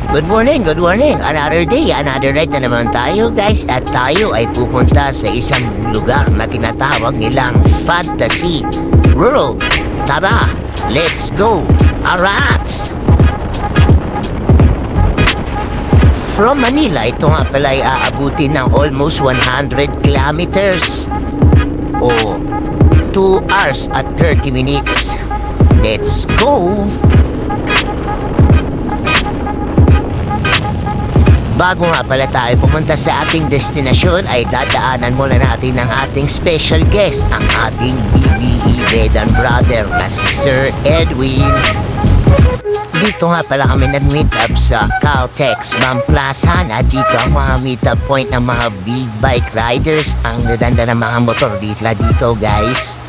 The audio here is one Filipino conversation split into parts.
Good morning. Another day, another night na naman tayo guys. At tayo ay pupunta sa isang lugar na tinatawag nilang Fantasy World. Tara, let's go! Arats! From Manila, ito nga pala ay aabutin ng almost 100 kilometers o 2 hours at 30 minutes. Let's go! Bago nga pala tayo pumunta sa ating destinasyon ay dadaanan muna natin ng ating special guest, ang ating BBE Vedan brother na si Sir Edwin. Dito nga pala kami nag-meet up sa Caltex Ma'am Plaza na dito ang mga meet up point ng mga big bike riders. Ang ganda ng mga motor dito guys.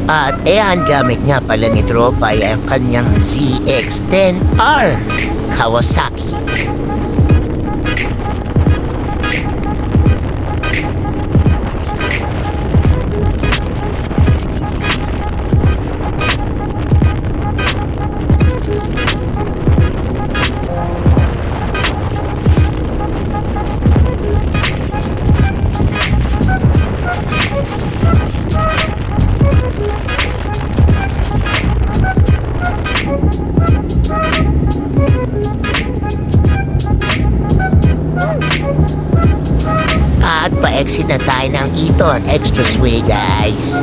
At ayan, gamit nga pala ni Tropa ay ang kanyang ZX-10R Kawasaki. Pa-exit na tayo ng Eton Expressway guys.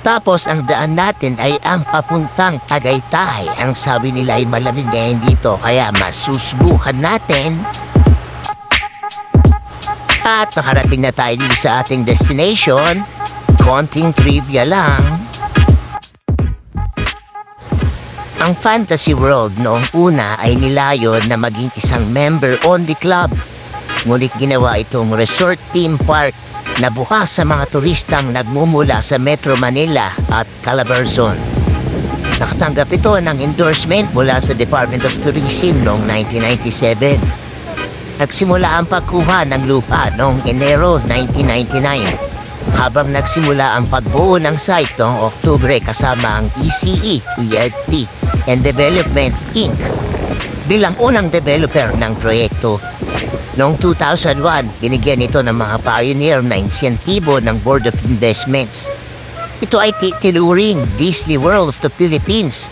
Tapos ang daan natin ay ang papuntang Tagaytay. Ang sabi nila ay malamig ngayon dito kaya masusubukan natin. At nakarating na tayo dito sa ating destination. Konting trivia lang. Ang Fantasy World noong una ay nilayon na maging isang member-only club. Ngunit ginawa itong resort theme park na bukas sa mga turistang nagmumula sa Metro Manila at Calabarzon. Nakatanggap ito ng endorsement mula sa Department of Tourism noong 1997. Nagsimula ang pagkuha ng lupa noong Enero 1999. Habang nagsimula ang pagbuo ng site noong Oktubre kasama ang ECE, Realty and Development Inc. bilang unang developer ng proyekto. Noong 2001, binigyan ito ng mga pioneer na insentibo ng Board of Investments. Ito ay titiluring Disney World of the Philippines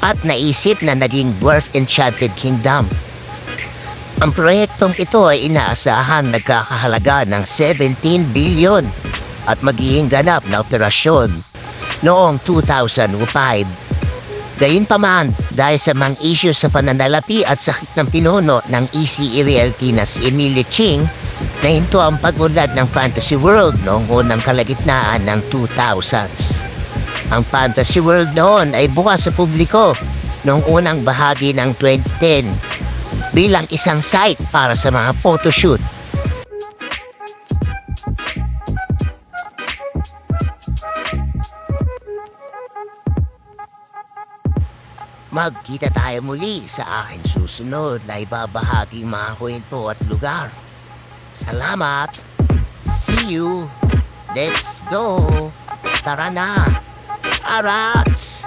at naisip na naging Dwarf Enchanted Kingdom. Ang proyektong ito ay inaasahan nagkakahalaga ng 17 billion at magiging ganap na operasyon noong 2005. Gayunpaman, dahil sa mga issues sa pananalapi at sakit ng pinuno ng ECE Realty na si Emilio Ching, nahinto ang pag-unlad ng Fantasy World noong unang kalagitnaan ng 2000s. Ang Fantasy World noon ay bukas sa publiko noong unang bahagi ng 2010 bilang isang site para sa mga photoshoot. Magkita tayo muli sa aking susunod na ibabahaging mga kwento at lugar. Salamat! See you! Let's go! Tara na! Arats!